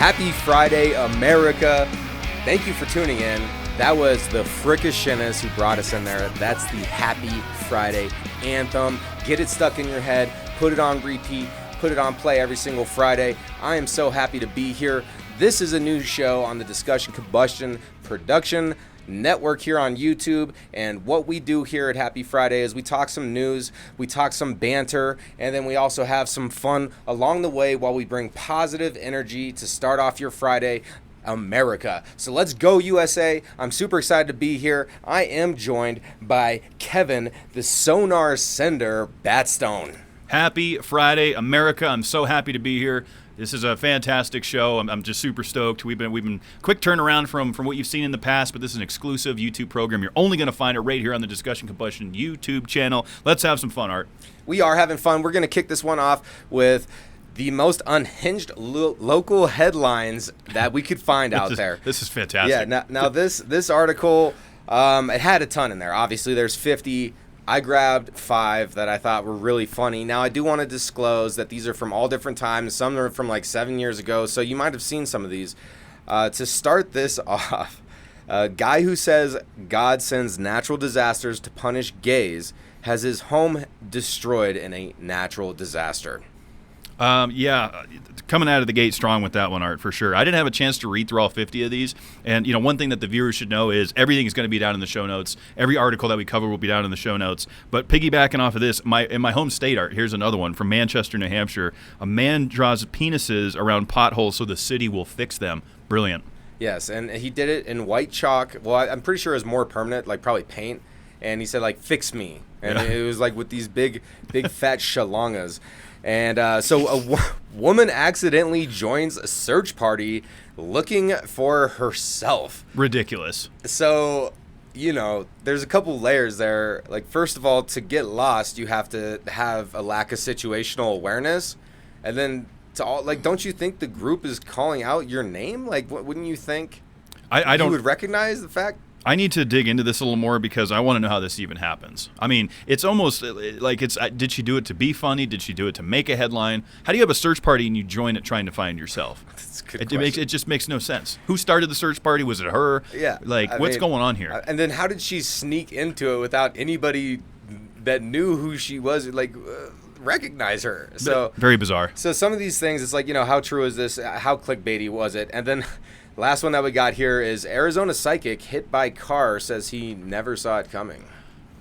Happy Friday, America. Thank you for tuning in. That was the Fricashinas who brought us in there. That's the Happy Friday anthem. Get it stuck in your head. Put it on repeat. Put it on play every single Friday. I am so happy to be here. This is a new show on the Discussion Combustion Production Network here on YouTube, and what we do here at Happy Friday is we talk some news, we talk some banter, and then we also have some fun along the way while we bring positive energy to start off your Friday, America. So let's go, USA. I'm super excited to be here. I am joined by Kevin, the sonar sender, Batstone. Happy Friday, America. I'm so happy to be here. This is a fantastic show. I'm just super stoked. We've been quick turnaround from what you've seen in the past, but this is an exclusive YouTube program. You're only going to find it right here on the Discussion Combustion YouTube channel. Let's have some fun, Art. We are having fun. We're going to kick this one off with the most unhinged local headlines that we could find out there. This is fantastic. Yeah. Now this article, it had a ton in there. Obviously, there's 50. I grabbed 5 that I thought were really funny. Now, I do want to disclose that these are from all different times. Some are from like 7 years ago, so you might have seen some of these. To start this off, a guy who says God sends natural disasters to punish gays has his home destroyed in a natural disaster. Coming out of the gate strong with that one, Art, for sure. I didn't have a chance to read through all 50 of these, and one thing that the viewers should know is everything is going to be down in the show notes. Every article that we cover will be down in the show notes. But piggybacking off of this, in my home state, Art, here's another one from Manchester, New Hampshire. A man draws penises around potholes so the city will fix them. Brilliant. Yes, and he did it in white chalk. Well, I'm pretty sure it was more permanent, like probably paint. And he said, like, fix me. And It was like with these big fat shalongas. And so a woman accidentally joins a search party looking for herself. Ridiculous. So, there's a couple layers there. Like, first of all, to get lost, you have to have a lack of situational awareness. And then, don't you think the group is calling out your name? Like, wouldn't you think you would recognize the fact? I need to dig into this a little more because I want to know how this even happens. I mean, it's almost like did she do it to be funny? Did she do it to make a headline? How do you have a search party and you join it trying to find yourself? That's a good question. It just makes no sense. Who started the search party? Was it her? Yeah. What's going on here? And then how did she sneak into it without anybody that knew who she was, recognize her? So very bizarre. So some of these things, it's like, how true is this? How clickbaity was it? And then last one that we got here is Arizona psychic hit by car says he never saw it coming.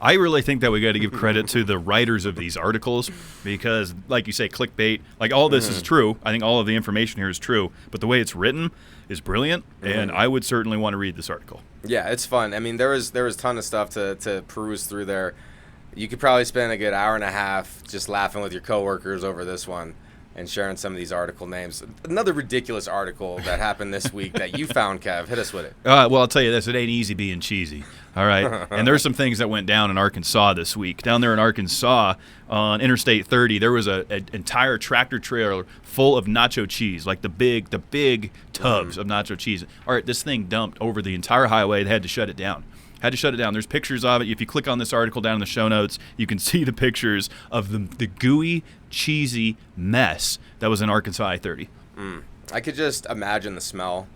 I really think that we got to give credit to the writers of these articles because, like you say, clickbait, like all this is true. I think all of the information here is true, but the way it's written is brilliant, and I would certainly want to read this article. Yeah, it's fun. I mean, there was a ton of stuff to peruse through there. You could probably spend a good hour and a half just laughing with your coworkers over this one and sharing some of these article names. Another ridiculous article that happened this week that you found, Kev. Hit us with it. Well, I'll tell you this. It ain't easy being cheesy. All right? And there's some things that went down in Arkansas this week. Down there in Arkansas on Interstate 30, there was an entire tractor trailer full of nacho cheese, like the big tubs of nacho cheese. All right, this thing dumped over the entire highway. They had to shut it down. There's pictures of it. If you click on this article down in the show notes, you can see the pictures of the gooey, cheesy mess that was in Arkansas I-30. I could just imagine the smell.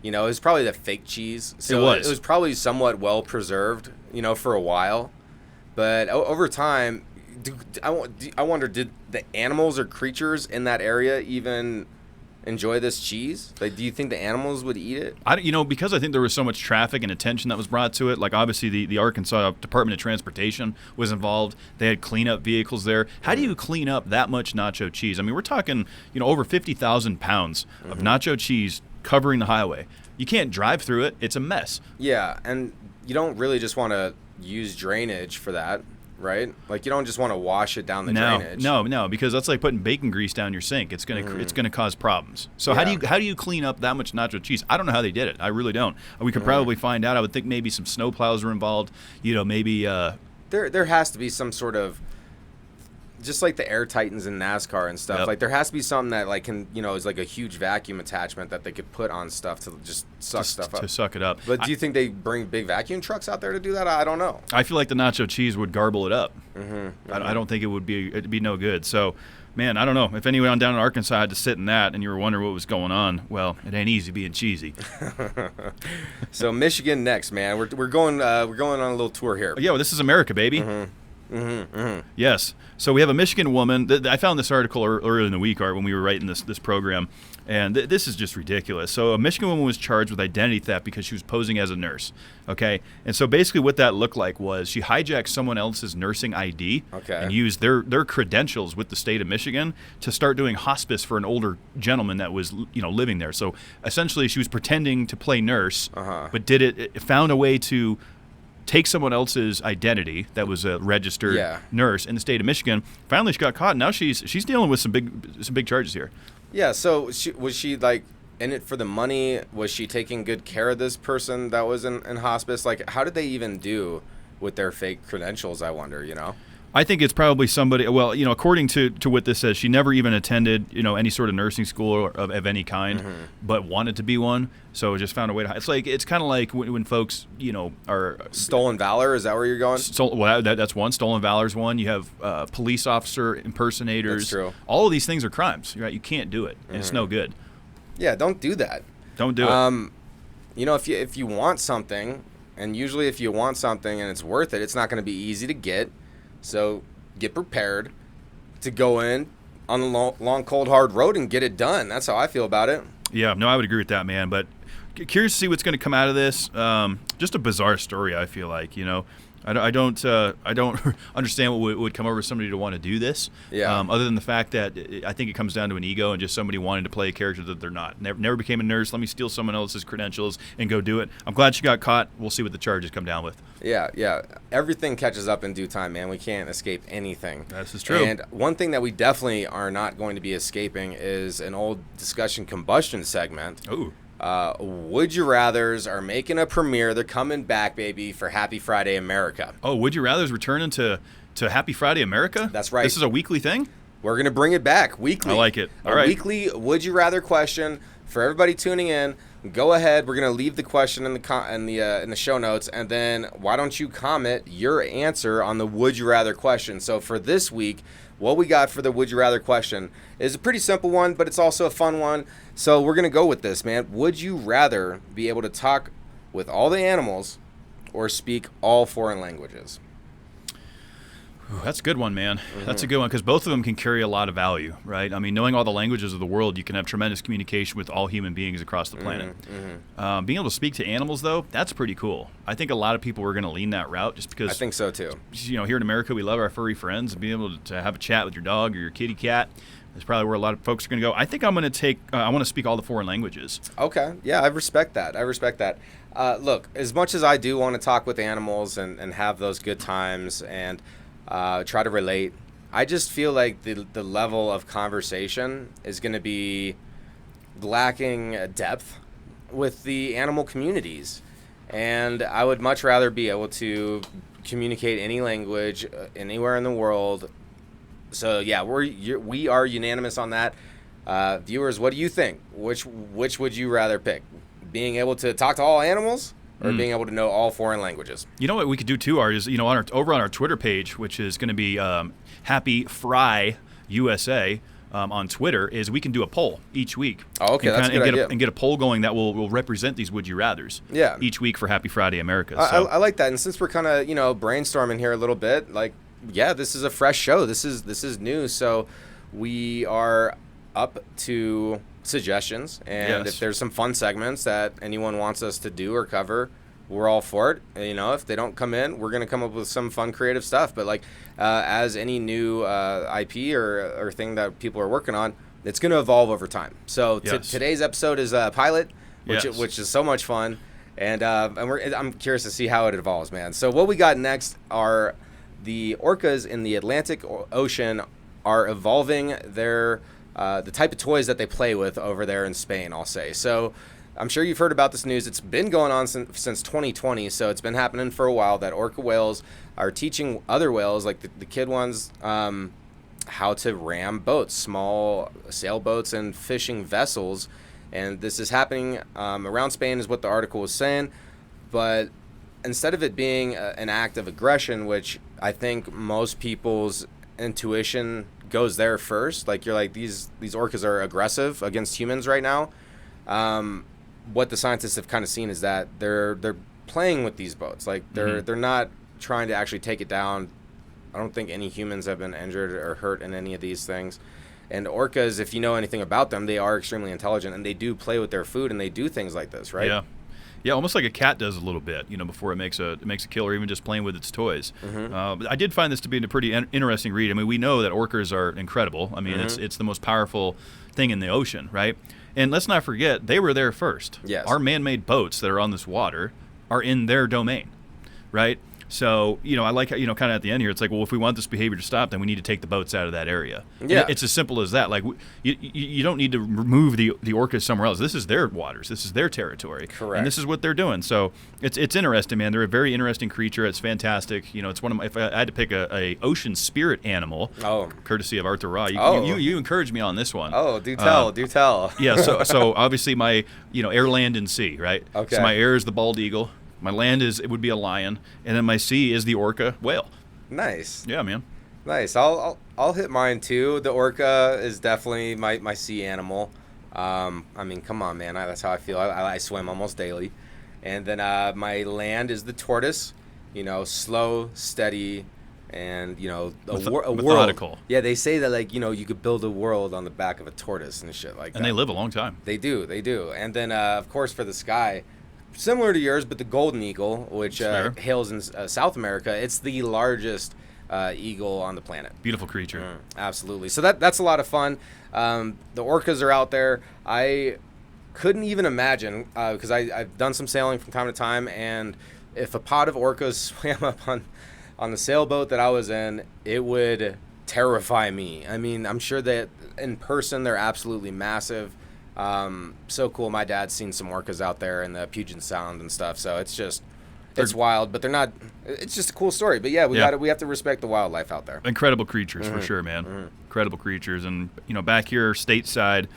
It was probably the fake cheese. So it was probably somewhat well preserved, for a while. But over time, I wonder, did the animals or creatures in that area even enjoy this cheese? Like, do you think the animals would eat it? Because I think there was so much traffic and attention that was brought to it. Like, obviously, the Arkansas Department of Transportation was involved. They had cleanup vehicles there. How do you clean up that much nacho cheese? I mean, we're talking, over 50,000 pounds of nacho cheese covering the highway. You can't drive through it. It's a mess. Yeah, and you don't really just want to use drainage for that. Right? Like, you don't just want to wash it down the drainage. No, because that's like putting bacon grease down your sink. It's gonna cause problems. So how do you clean up that much nacho cheese? I don't know how they did it. I really don't. We could probably find out. I would think maybe some snowplows were involved. Maybe there has to be some sort of just like the Air Titans in NASCAR and stuff. Yep. Like there has to be something that like can is like a huge vacuum attachment that they could put on stuff to just suck stuff up. To suck it up. But do you think they bring big vacuum trucks out there to do that? I don't know. I feel like the nacho cheese would garble it up. Mm-hmm. I don't think it'd be no good. So, man, I don't know. If anyone down in Arkansas had to sit in that and you were wondering what was going on, well, it ain't easy being cheesy. So Michigan next, man. We're going on a little tour here. Yeah, well, this is America, baby. Yes. So we have a Michigan woman. I found this article earlier in the week, Art, when we were writing this program, and this is just ridiculous. So a Michigan woman was charged with identity theft because she was posing as a nurse. Okay, and so basically what that looked like was she hijacked someone else's nursing ID and used their credentials with the state of Michigan to start doing hospice for an older gentleman that was living there. So essentially, she was pretending to play nurse, but found a way to take someone else's identity that was a registered nurse in the state of Michigan. Finally, she got caught. Now she's dealing with some big charges here. Yeah. So was she like in it for the money? Was she taking good care of this person that was in hospice? Like, how did they even do with their fake credentials? I wonder. I think it's probably somebody. Well, according to what this says, she never even attended any sort of nursing school of any kind, but wanted to be one. So just found a way to. It's kind of like when folks are stolen valor. Is that where you're going? That's one. Stolen valor is one. You have police officer impersonators. That's true. All of these things are crimes. Right? You can't do it. And it's no good. Yeah, don't do that. Don't do it. If you want something, and usually if you want something and it's worth it, it's not going to be easy to get. So get prepared to go in on the long, cold, hard road and get it done. That's how I feel about it. Yeah, no, I would agree with that, man. But curious to see what's going to come out of this. Just a bizarre story, I feel like. I don't understand what would come over somebody to want to do this. Yeah. Other than the fact that I think it comes down to an ego and just somebody wanting to play a character that they're not. Never became a nurse. Let me steal someone else's credentials and go do it. I'm glad she got caught. We'll see what the charges come down with. Yeah. Everything catches up in due time, man. We can't escape anything. This is true. And one thing that we definitely are not going to be escaping is an old discussion combustion segment. Ooh. Would You Rathers are making a premiere. They're coming back, baby, for Happy Friday America. Oh, Would You Rathers returning to Happy Friday America? That's right. This is a weekly thing? We're going to bring it back weekly. I like it. All a right. weekly Would You Rather question for everybody tuning in. Go ahead. We're going to leave the question in the show notes, and then why don't you comment your answer on the Would You Rather question? So for this week, what we got for the Would You Rather question is a pretty simple one, but it's also a fun one. So we're going to go with this, man. Would you rather be able to talk with all the animals or speak all foreign languages? Ooh, that's a good one, man. That's a good one because both of them can carry a lot of value, right? I mean, knowing all the languages of the world, you can have tremendous communication with all human beings across the planet. Being able to speak to animals, though, that's pretty cool. I think a lot of people are going to lean that route just because. I think so, too. Here in America, we love our furry friends. Being able to have a chat with your dog or your kitty cat is probably where a lot of folks are going to go. I think I'm going to take. I want to speak all the foreign languages. Okay. Yeah, I respect that. Look, as much as I do want to talk with animals and have those good times and try to relate, I just feel like the level of conversation is going to be lacking depth with the animal communities. And I would much rather be able to communicate any language anywhere in the world. So yeah, we are unanimous on that. Viewers, what do you think? Which would you rather pick? Being able to talk to all animals or being able to know all foreign languages? You know what we could do too, Art, is over on our Twitter page, which is going to be Happy Fry USA on Twitter, is we can do a poll each week. Oh, okay, that's a good idea. And get a poll going that will represent these Would You Rathers. Yeah. Each week for Happy Friday America. So. I like that, and since we're kind of brainstorming here a little bit, like, yeah, this is a fresh show. This is new, so we are up to suggestions, and if there's some fun segments that anyone wants us to do or cover, we're all for it. If they don't come in, we're gonna come up with some fun creative stuff. But as any new IP or thing that people are working on, it's gonna evolve over time. So today's episode is a pilot, which is so much fun, and I'm curious to see how it evolves, man. So what we got next are the orcas in the Atlantic Ocean are evolving their the type of toys that they play with over there in Spain, I'll say. So I'm sure you've heard about this news. It's been going on since 2020, so it's been happening for a while that orca whales are teaching other whales, like the kid ones, how to ram boats, small sailboats and fishing vessels. And this is happening around Spain is what the article was saying. But instead of it being an act of aggression, which I think most people's intuition goes there first, like you're like, these orcas are aggressive against humans right now. What the scientists have kind of seen is that they're playing with these boats. Like they're not trying to actually take it down. I don't think any humans have been injured or hurt in any of these things. And orcas, if you know anything about them, they are extremely intelligent, and they do play with their food, and they do things like this, right? Yeah. Yeah, almost like a cat does a little bit, before it makes a kill, or even just playing with its toys. But I did find this to be a pretty interesting read. I mean, we know that orcas are incredible. I mean, it's the most powerful thing in the ocean, right? And let's not forget, they were there first. Yes. Our man-made boats that are on this water are in their domain, right? So, I like how, kind of at the end here, it's like, well, if we want this behavior to stop, then we need to take the boats out of that area. Yeah. And it's as simple as that. Like, you don't need to remove the orcas somewhere else. This is their waters. This is their territory. Correct. And this is what they're doing. So it's interesting, man. They're a very interesting creature. It's fantastic. It's one of my, if I had to pick a ocean spirit animal, courtesy of Arthur Rawe, you encouraged me on this one. Oh, do tell. Yeah, so obviously my, air, land, and sea, right? Okay. So my air is the bald eagle. My land it would be a lion, and then my sea is the orca whale. Nice. Yeah, man. Nice. I'll hit mine too. The orca is definitely my sea animal. I mean, come on, man. That's how I feel. I swim almost daily. And then my land is the tortoise. Slow, steady, and a methodical. World. Yeah, they say that you could build a world on the back of a tortoise and shit like that. And they live a long time. They do. And then of course for the sky, similar to yours, but the golden eagle, which hails in South America, it's the largest eagle on the planet. Beautiful creature. Absolutely. So that's a lot of fun. The orcas are out there. I couldn't even imagine, because I've done some sailing from time to time, and if a pod of orcas swam up on the sailboat that I was in, it would terrify me. I mean, I'm sure that in person they're absolutely massive. So cool. My dad's seen some orcas out there in the Puget Sound and stuff, so it's wild, but they're not. It's just a cool story. But yeah, we have to respect the wildlife out there. Incredible creatures for sure, man. Incredible creatures, and back here stateside,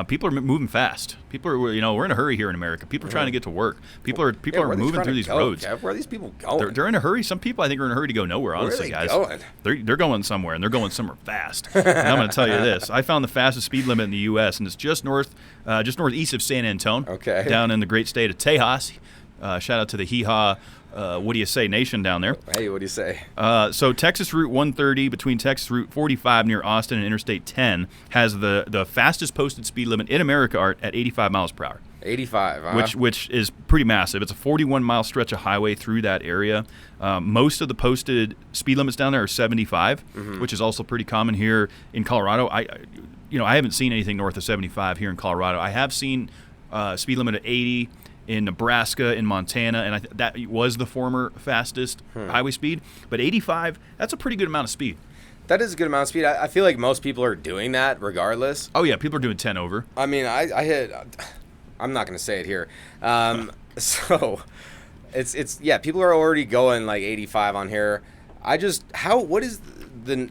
people are moving fast. People are, we're in a hurry here in America. People are trying to get to work. People are moving through these roads. Kev? Where are these people going? They're in a hurry. Some people I think are in a hurry to go nowhere. Honestly, guys, they're going somewhere, and they're going somewhere fast. And I'm going to tell you this: I found the fastest speed limit in the U.S. and it's just northeast of San Antonio. Okay. Down in the great state of Tejas. Shout out to the Hee-Haw, what do you say, nation down there. Hey, what do you say? So Texas Route 130 between Texas Route 45 near Austin and Interstate 10 has the fastest posted speed limit in America, Art, at 85 miles per hour. 85, huh? Which is pretty massive. It's a 41-mile stretch of highway through that area. Most of the posted speed limits down there are 75, which is also pretty common here in Colorado. I haven't seen anything north of 75 here in Colorado. I have seen speed limit at 80 in Nebraska, in Montana, and that was the former fastest highway speed. But 85, that's a pretty good amount of speed. That is a good amount of speed. I feel like most people are doing that regardless. Oh, yeah, people are doing 10 over. I mean, I hit... I'm not going to say it here. So, it's people are already going like 85 on here. What is the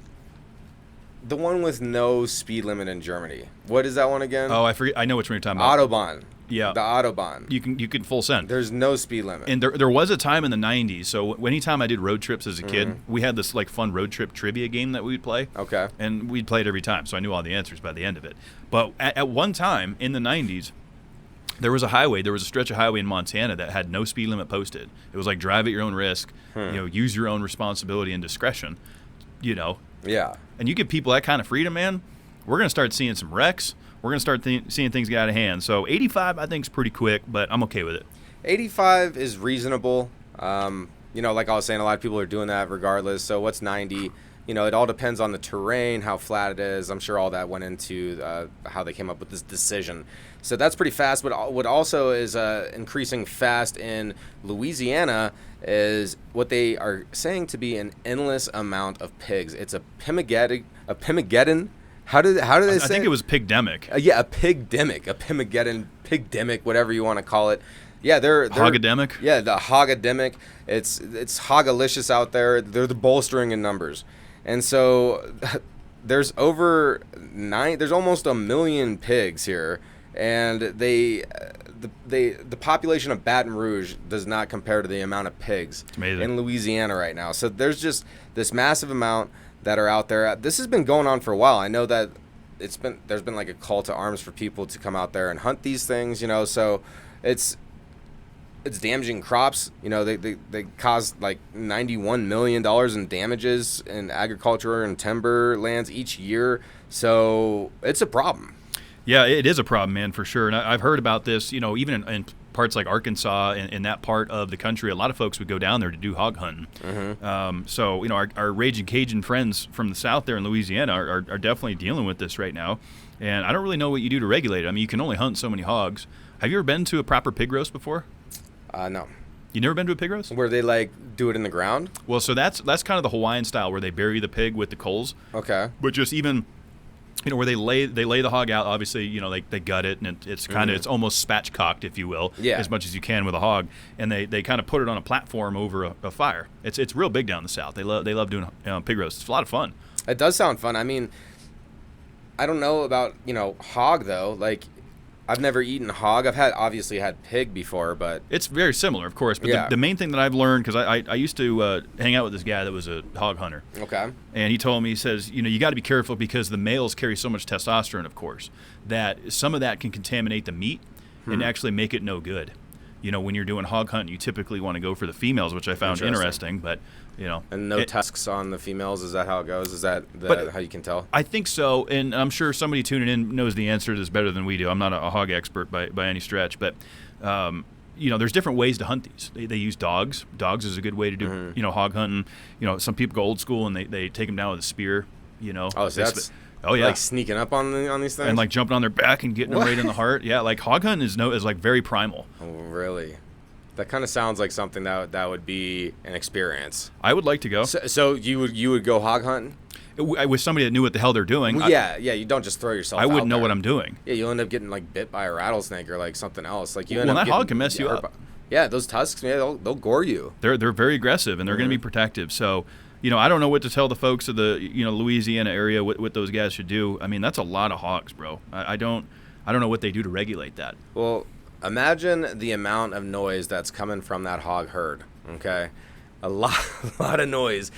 one with no speed limit in Germany? What is that one again? Oh, I forget. I know which one you're talking about. Autobahn. Yeah. The Autobahn. You can full send. There's no speed limit. And there was a time in the 90s, so anytime I did road trips as a kid, we had this like fun road trip trivia game that we'd play. Okay. And we'd play it every time, so I knew all the answers by the end of it. But at one time in the 90s, there was a stretch of highway in Montana that had no speed limit posted. It was like drive at your own risk, use your own responsibility and discretion, Yeah. And you give people that kind of freedom, man, we're going to start seeing some wrecks. We're going to start seeing things get out of hand. So 85, I think, is pretty quick, but I'm okay with it. 85 is reasonable. Like I was saying, a lot of people are doing that regardless. So what's 90? It all depends on the terrain, how flat it is. I'm sure all that went into how they came up with this decision. So that's pretty fast. But what also is increasing fast in Louisiana is what they are saying to be an endless amount of pigs. It's a pimigeddon. How do they say? I think it was pigdemic. A pigdemic, whatever you want to call it. Yeah, they're hogademic. Yeah, the hogademic. It's hogalicious out there. They're the bolstering in numbers, and so there's there's almost 1 million pigs here, and the population of Baton Rouge does not compare to the amount of pigs in Louisiana right now. So there's just this massive amount that are out there. This has been going on for a while. I know that there's been like a call to arms for people to come out there and hunt these things, so it's damaging crops. They cause like $91 million in damages in agriculture and timber lands each year. So it's a problem. Yeah, it is a problem, man, for sure. And I've heard about this, even in parts like Arkansas and in that part of the country, a lot of folks would go down there to do hog hunting. Mm-hmm. So, our Raging Cajun friends from the South there in Louisiana are definitely dealing with this right now. And I don't really know what you do to regulate it. I mean, you can only hunt so many hogs. Have you ever been to a proper pig roast before? No. You never been to a pig roast? Where they do it in the ground? Well, so that's kind of the Hawaiian style where they bury the pig with the coals. Okay. But just even, where they lay the hog out. Obviously, they gut it, and it's kind of it's almost spatchcocked, if you will, as much as you can with a hog. And they kind of put it on a platform over a fire. It's real big down in the South. They love doing pig roasts. It's a lot of fun. It does sound fun. I mean, I don't know about hog though. I've never eaten hog. I've obviously had pig before, but it's very similar, of course. But the main thing that I've learned, because I used to hang out with this guy that was a hog hunter. Okay. And he told me, he says, you got to be careful because the males carry so much testosterone, of course, that some of that can contaminate the meat and actually make it no good. When you're doing hog hunting, you typically want to go for the females, which I found interesting. But and no tusks on the females. Is that how it goes? Is that how you can tell? I think so, and I'm sure somebody tuning in knows the answer to this better than we do. I'm not a hog expert by any stretch, but there's different ways to hunt these. They use dogs. Dogs is a good way to do hog hunting. Some people go old school and they take them down with a spear. Oh, so that's. Oh yeah, sneaking up on these things and jumping on their back and getting them right in the heart. Yeah, hog hunting is very primal. Oh, really? That kind of sounds like something that would be an experience. I would like to go. So you would go hog hunting? With somebody that knew what the hell they're doing. Well, yeah. You don't just throw yourself. I wouldn't out know there. what I'm doing. Yeah, you'll end up getting bit by a rattlesnake or something else. That hog can mess you up. Yeah, those tusks, they'll gore you. They're very aggressive and they're going to be protective. So. I don't know what to tell the folks of the Louisiana area what those guys should do. I mean, that's a lot of hogs, bro. I don't know what they do to regulate that. Well, imagine the amount of noise that's coming from that hog herd. Okay, a lot of noise.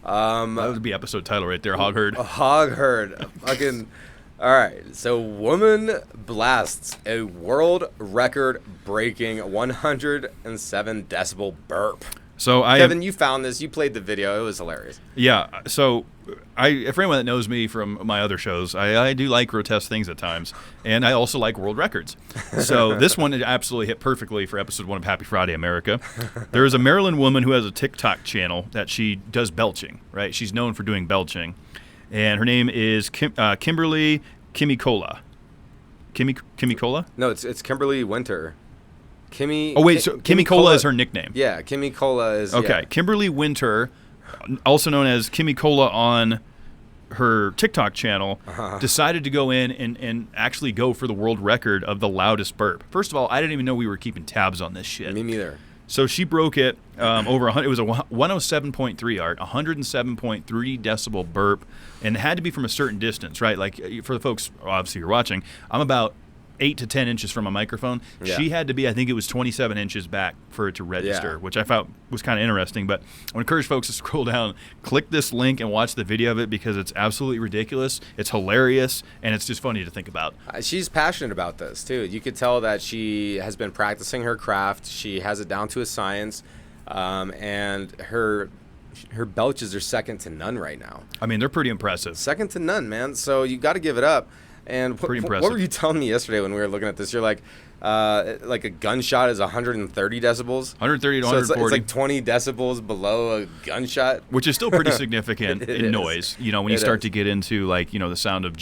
That would be episode title right there, hog herd. A hog herd. Fucking. All right, so woman blasts a world record breaking 107 decibel burp. So Kevin, you found this. You played the video. It was hilarious. Yeah. So for anyone that knows me from my other shows, I do like grotesque things at times, and I also like world records. So this one absolutely hit perfectly for episode 1 of Happy Friday, America. There is a Maryland woman who has a TikTok channel that she does belching. Right? She's known for doing belching, and her name is Kimberly Kimikola. Kimikola? No, it's Kimberly Winter. Kimmy Cola is her nickname. Yeah, Kimmy Cola is... Okay, yeah. Kimberly Winter, also known as Kimmy Cola on her TikTok channel, decided to go in and actually go for the world record of the loudest burp. First of all, I didn't even know we were keeping tabs on this shit. Me neither. So she broke it over 100. It was a 107.3 art, 107.3 decibel burp, and it had to be from a certain distance, right? For the folks, obviously you're watching, I'm about 8 to 10 inches from a microphone. Yeah. She had to be, I think it was 27 inches back for it to register, which I thought was kind of interesting. But I would encourage folks to scroll down, click this link, and watch the video of it because it's absolutely ridiculous. It's hilarious, and it's just funny to think about. She's passionate about this, too. You could tell that she has been practicing her craft. She has it down to a science, and her belches are second to none right now. I mean, they're pretty impressive. Second to none, man. So you got to give it up. And what were you telling me yesterday when we were looking at this? You're like a gunshot is 130 decibels. 130 to 140. So it's like 20 decibels below a gunshot, which is still pretty significant in noise. When you start to get into the sound of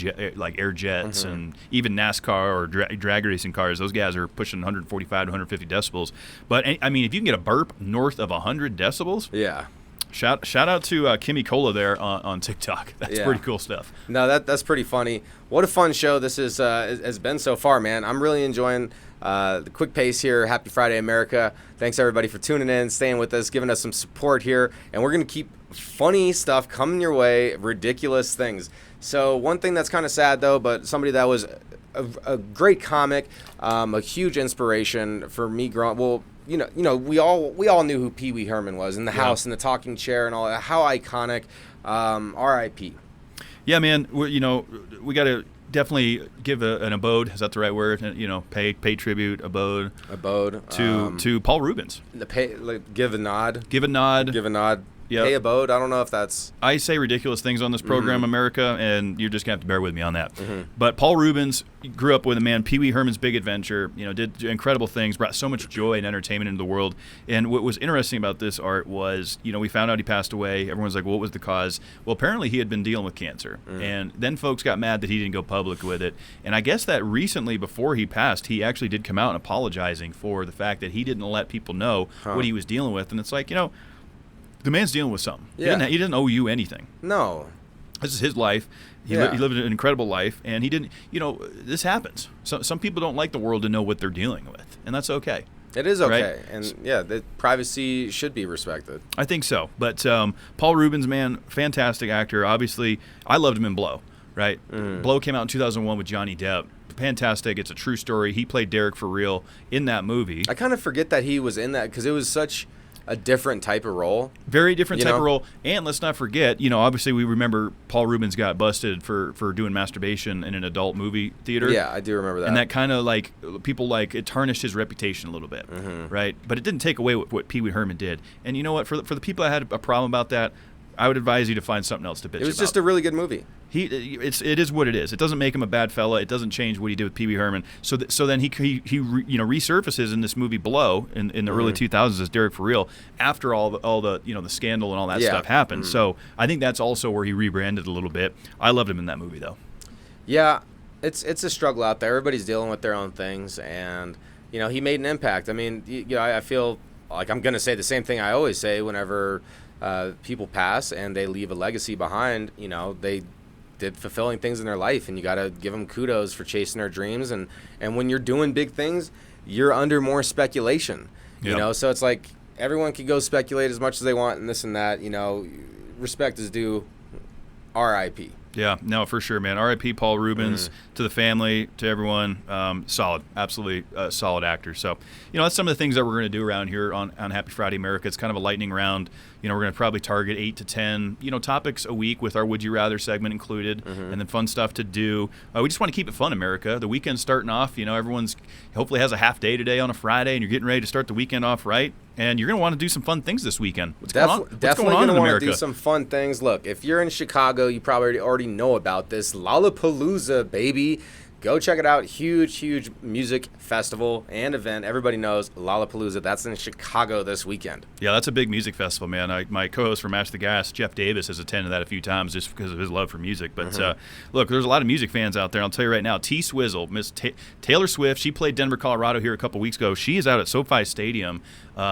air jets and even NASCAR or drag racing cars. Those guys are pushing 145 to 150 decibels. But I mean, if you can get a burp north of 100 decibels, yeah. Shout out to Kimmy Cola there on TikTok. That's pretty cool stuff. No, that's pretty funny. What a fun show this has been so far, man. I'm really enjoying the quick pace here. Happy Friday, America. Thanks, everybody, for tuning in, staying with us, giving us some support here. And we're going to keep funny stuff coming your way, ridiculous things. So one thing that's kind of sad, though, but somebody that was a great comic, a huge inspiration for me growing. Well, you know, we all knew who Pee Wee Herman was, in the house and the talking chair and all that. How iconic. R.I.P. Yeah, man. We got to definitely give an abode. Is that the right word? Pay tribute, abode to Paul Reubens. Give a nod. Give a nod. Yep. Pay abode. I don't know if that's. I say ridiculous things on this program, America, and you're just gonna have to bear with me on that. But Paul Reubens grew up with a man, Pee Wee Herman's Big Adventure. Did incredible things, brought so much joy and entertainment into the world. And what was interesting about this art was, we found out he passed away. Everyone's like, well, what was the cause? Well, apparently he had been dealing with cancer, and then folks got mad that he didn't go public with it. And I guess that recently, before he passed, he actually did come out and apologizing for the fact that he didn't let people know what he was dealing with. And it's like, the man's dealing with something. Yeah. He didn't owe you anything. No. This is his life. He lived an incredible life, and he didn't. This happens. Some people don't like the world to know what they're dealing with, and that's okay. It is okay, right? And the privacy should be respected. I think so. But Paul Reubens, man, fantastic actor. Obviously, I loved him in Blow. Right? Blow came out in 2001 with Johnny Depp. Fantastic. It's a true story. He played Derek for real in that movie. I kind of forget that he was in that because it was such a different type of role. Very different type of role. And let's not forget, obviously we remember Paul Reubens got busted for doing masturbation in an adult movie theater. Yeah, I do remember that. And that kind of it tarnished his reputation a little bit, right? But it didn't take away what Pee Wee Herman did. And you know what? For the people that had a problem about that, I would advise you to find something else to bitch about. It was just a really good movie. It is what it is. It doesn't make him a bad fella. It doesn't change what he did with Pee Wee Herman. So then he resurfaces in this movie Blow in the early 2000s as Derek for real after all the the scandal and all that stuff happened. So I think that's also where he rebranded a little bit. I loved him in that movie though. Yeah, it's a struggle out there. Everybody's dealing with their own things, and he made an impact. I mean, I feel like I'm gonna say the same thing I always say whenever people pass and they leave a legacy behind. They did fulfilling things in their life, and you got to give them kudos for chasing their dreams. And when you're doing big things, you're under more speculation. So it's like everyone can go speculate as much as they want and this and that. Respect is due. R.I.P. Yeah, no, for sure, man. R.I.P. Paul Reubens, to the family, to everyone. Solid, absolutely solid actor. So, that's some of the things that we're going to do around here on Happy Friday America. It's kind of a lightning round. We're going to probably target 8 to 10, topics a week with our Would You Rather segment included, and then fun stuff to do. We just want to keep it fun, America. The weekend's starting off. Everyone's hopefully has a half day today on a Friday, and you're getting ready to start the weekend off right. And you're going to want to do some fun things this weekend. What's going on? Definitely going to want to do some fun things. Look, if you're in Chicago, you probably already know about this. Lollapalooza, baby. Go check it out. Huge, huge music festival and event. Everybody knows Lollapalooza. That's in Chicago this weekend. Yeah, that's a big music festival, man. My co-host from Mash the Gas, Jeff Davis, has attended that a few times just because of his love for music. But look, there's a lot of music fans out there. I'll tell you right now, T-Swizzle, Miss Taylor Swift, she played Denver, Colorado here a couple weeks ago. She is out at SoFi Stadium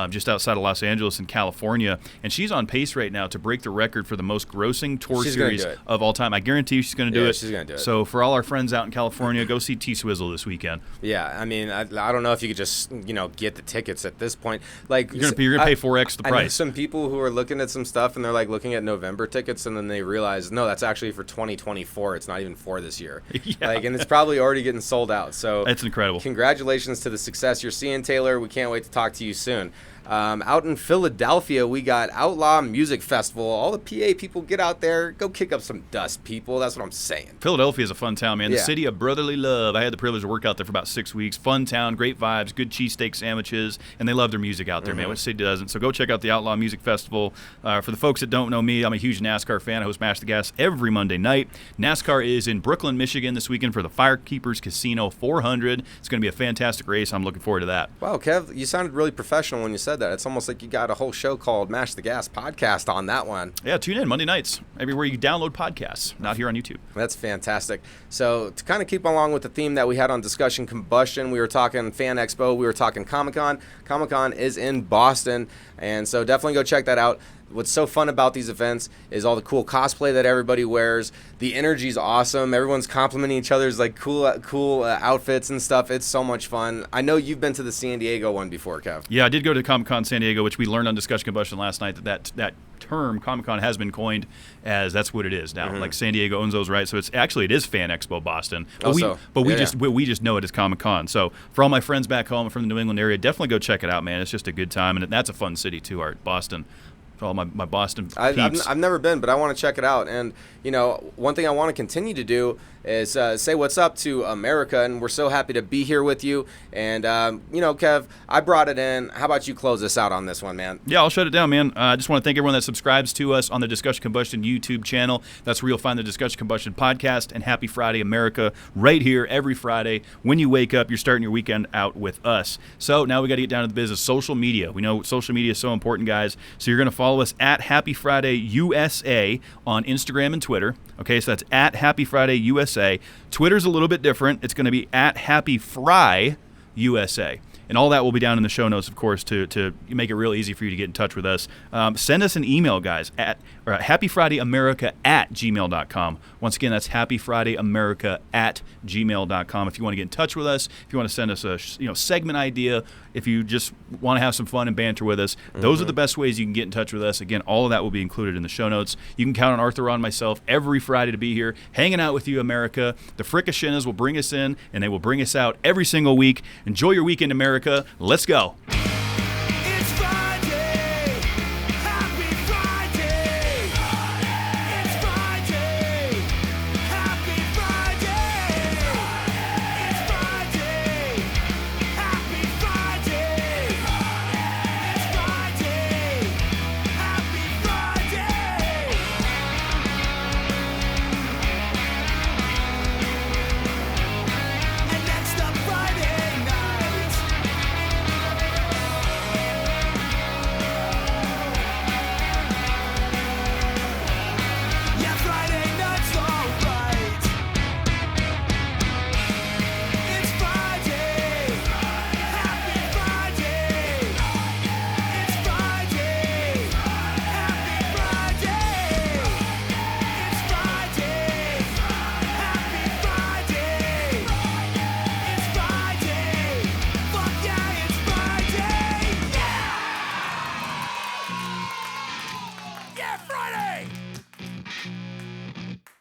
just outside of Los Angeles in California, and she's on pace right now to break the record for the most grossing tour series of all time. I guarantee you she's going to do it. She's going to do it. So for all our friends out in California, go see T-Swizzle this weekend. Yeah, I mean, I don't know if you could just, get the tickets at this point. Like you're gonna pay 4x the price. I know some people who are looking at some stuff and they're like looking at November tickets, and then they realize, no, that's actually for 2024. It's not even for this year. And it's probably already getting sold out. So that's incredible. Congratulations to the success you're seeing, Taylor. We can't wait to talk to you soon. Out in Philadelphia, we got Outlaw Music Festival. All the PA people, get out there. Go kick up some dust, people. That's what I'm saying. Philadelphia is a fun town, man. The city of brotherly love. I had the privilege to work out there for about 6 weeks. Fun town, great vibes, good cheesesteak sandwiches, and they love their music out there, man. Which city doesn't? So go check out the Outlaw Music Festival. For the folks that don't know me, I'm a huge NASCAR fan. I host Mash the Gas every Monday night. NASCAR is in Brooklyn, Michigan this weekend for the Firekeepers Casino 400. It's going to be a fantastic race. I'm looking forward to that. Wow, Kev, you sounded really professional when you said that. It's almost like you got a whole show called Mash the Gas podcast on that one. Yeah, tune in Monday nights, everywhere you download podcasts, not here on YouTube. That's fantastic. So to kind of keep along with the theme that we had on Discussion Combustion, we were talking Fan Expo, we were talking Comic-Con. Comic-Con is in Boston, and so definitely go check that out. what's so fun about these events is all the cool cosplay that everybody wears. The energy's awesome. Everyone's complimenting each other's like cool outfits and stuff. It's so much fun. I know you've been to the San Diego one before, Kev. Yeah, I did go to Comic-Con San Diego, which we learned on Discussion Combustion last night that term Comic-Con has been coined as that's what it is now. Like San Diego owns those rights, so it is Fan Expo Boston. But we just know it as Comic-Con. So for all my friends back home from the New England area, definitely go check it out, man. It's just a good time, and that's a fun city too, Art. Boston. For all my Boston peeps. I've never been, but I want to check it out. And one thing I want to continue to do is say what's up to America, and we're so happy to be here with you. And Kev, I brought it in. How about you close us out on this one, man? Yeah, I'll shut it down, man. I just want to thank everyone that subscribes to us on the Discussion Combustion YouTube channel. That's where you'll find the Discussion Combustion podcast. And Happy Friday, America, right here every Friday. When you wake up, you're starting your weekend out with us. So now we got to get down to the business. Social media. We know social media is so important, guys. So you're going to follow us at Happy Friday USA on Instagram and Twitter. Okay, so that's at Happy Friday USA. Twitter's a little bit different. It's going to be at Happy Fry USA. And all that will be down in the show notes, of course, to make it real easy for you to get in touch with us. Send us an email, guys, at happyfridayamerica@gmail.com. Once again, that's happyfridayamerica@gmail.com. If you want to get in touch with us, if you want to send us a segment idea, if you just want to have some fun and banter with us, those are the best ways you can get in touch with us. Again, all of that will be included in the show notes. You can count on Arthur and myself every Friday to be here, hanging out with you, America. The Fricashinas will bring us in, and they will bring us out every single week. Enjoy your weekend, America. Let's go.